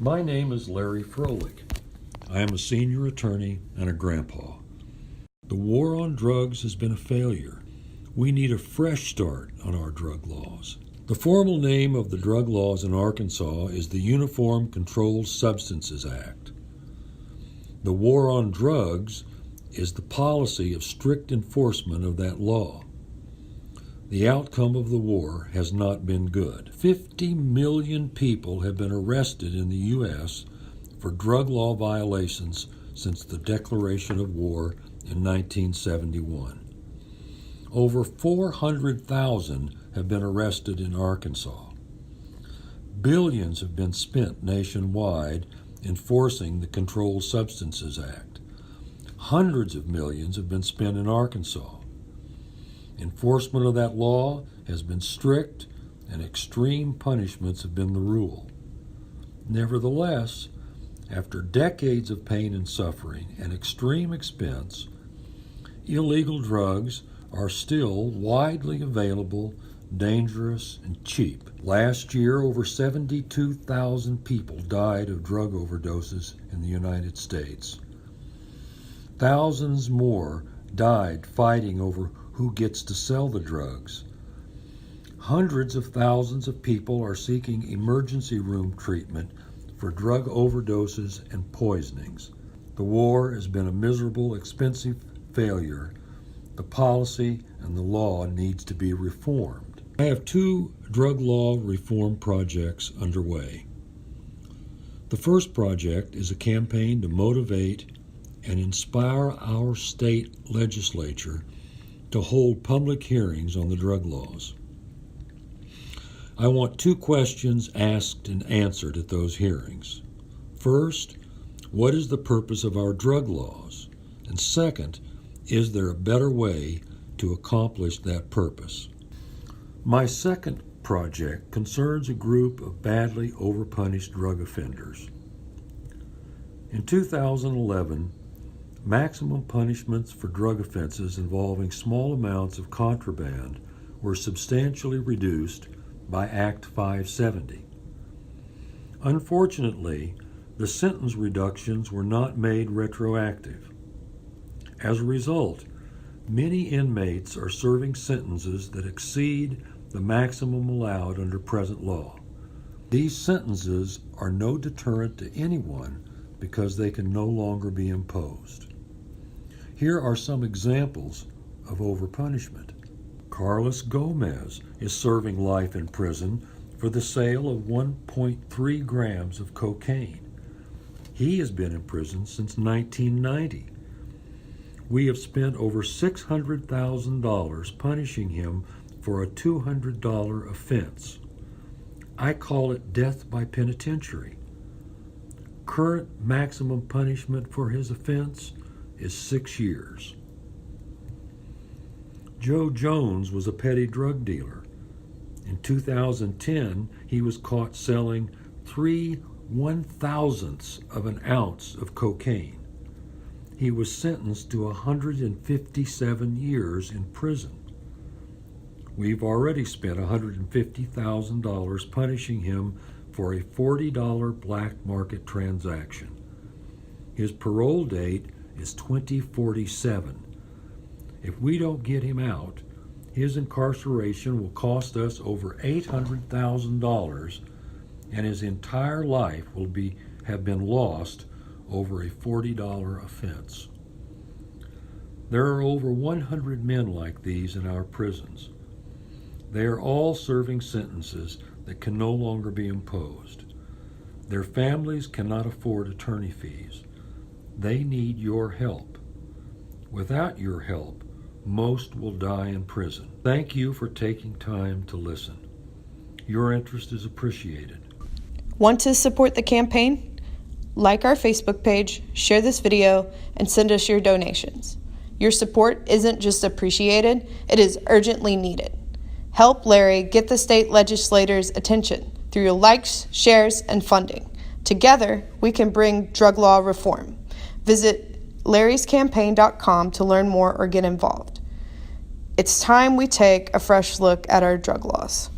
My name is Larry Froelich. I am a senior attorney and a grandpa. The war on drugs has been a failure. We need a fresh start on our drug laws. The formal name of the drug laws in Arkansas is the Uniform Controlled Substances Act. The war on drugs is the policy of strict enforcement of that law. The outcome of the war has not been good. 50 million people have been arrested in the U.S. for drug law violations since the declaration of war in 1971. Over 400,000 have been arrested in Arkansas. Billions have been spent nationwide enforcing the Controlled Substances Act. Hundreds of millions have been spent in Arkansas. Enforcement of that law has been strict, and extreme punishments have been the rule. Nevertheless, after decades of pain and suffering and extreme expense, illegal drugs are still widely available, dangerous, and cheap. Last year, over 72,000 people died of drug overdoses in the United States. Thousands more died fighting over who gets to sell the drugs. Hundreds of thousands of people are seeking emergency room treatment for drug overdoses and poisonings. The war has been a miserable, expensive failure. The policy and the law needs to be reformed. I have 2 drug law reform projects underway. The first project is a campaign to motivate and inspire our state legislature to hold public hearings on the drug laws. I want 2 questions asked and answered at those hearings. First, what is the purpose of our drug laws? And second, is there a better way to accomplish that purpose? My second project concerns a group of badly overpunished drug offenders. In 2011, maximum punishments for drug offenses involving small amounts of contraband were substantially reduced by Act 570. Unfortunately, the sentence reductions were not made retroactive. As a result, many inmates are serving sentences that exceed the maximum allowed under present law. These sentences are no deterrent to anyone because they can no longer be imposed. Here are some examples of overpunishment. Carlos Gomez is serving life in prison for the sale of 1.3 grams of cocaine. He has been in prison since 1990. We have spent over $600,000 punishing him for a $200 offense. I call it death by penitentiary. Current maximum punishment for his offense is 6 years. Joe Jones was a petty drug dealer. In 2010, he was caught selling 3/1,000ths of an ounce of cocaine. He was sentenced to 157 years in prison. We've already spent $150,000 punishing him for a $40 black market transaction. His parole date is 2047. If we don't get him out, his incarceration will cost us over $800,000, and his entire life will have been lost over a $40 offense. There are over 100 men like these in our prisons. They are all serving sentences that can no longer be imposed. Their families cannot afford attorney fees. They need your help. Without your help, most will die in prison. Thank you for taking time to listen. Your interest is appreciated. Want to support the campaign? Like our Facebook page, share this video, and send us your donations. Your support isn't just appreciated, it is urgently needed. Help Larry get the state legislators' attention through your likes, shares, and funding. Together, we can bring drug law reform. Visit larryscampaign.com to learn more or get involved. It's time we take a fresh look at our drug laws.